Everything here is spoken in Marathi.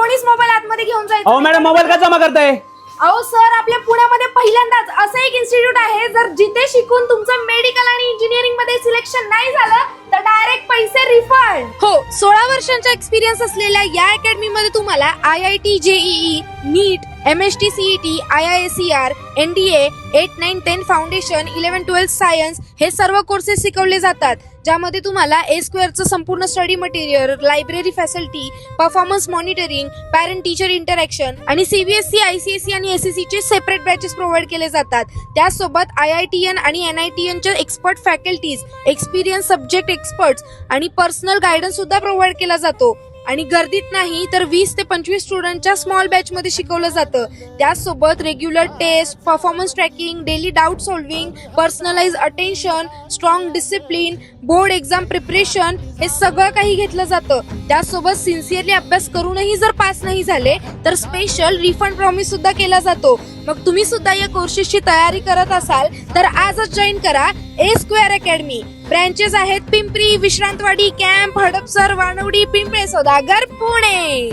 कोणीच मोबाईल आतमध्ये घेऊन जायचं. अहो मॅडम मोबाईल का जमा करताय? अहो सर, आपल्या पुण्यामध्ये पहिल्यांदाच असं एक इन्स्टिट्यूट आहे, जर जिथे शिकून तुमचं मेडिकल आणि इंजिनिअरिंग मध्ये सिलेक्शन नाही झालं तर डायरेक्ट पैसे रिफंड. हो, 16 वर्षांचा एक्सपिरियन्स असलेल्या या अकॅडमी मध्ये तुम्हाला IIT JEE, NEET, MST CET, IISER, NDA, 8, 9, 10 foundation, 11, 12 science हे सर्व कोर्सेस शिकवले जातात, ज्यामध्ये तुम्हाला A2चं संपूर्ण study material, library facility, performance monitoring, parent teacher interaction आणि CBSE, ICSE आणि SSC चे सेपरेट बॅचेस प्रोव्हाइड केले जातात. त्यासोबत IITN आणि NITNच्या expert faculties, experience subject experts आणि पर्सनल गायडन्स सुद्धा प्रोव्हाइड केला जातो. आणि गर्दीत नाही तर 20 ते 25 स्टुडंटच्या स्मॉल बॅच मध्ये शिकवलं जातं. त्याचसोबत regular test, performance tracking, daily doubt solving, personalise attention, strong discipline, board exam preparation हे सगळं काही घेतलं जातं. त्यासोबत सिन्सिअरली अभ्यास करूनही जर पास नाही झाले तर स्पेशल रिफंड प्रॉमिस सुद्धा केला जातो. मग तुम्ही सुद्धा या कोर्सेसची तयारी करत असाल तर आजच जॉईन करा A2 अकॅडमी. ब्रँचेस आहेत पिंपरी, विश्रांतवाडी, कॅम्प, हडपसर, वानवडी, पिंपळे सौदागर, पुणे.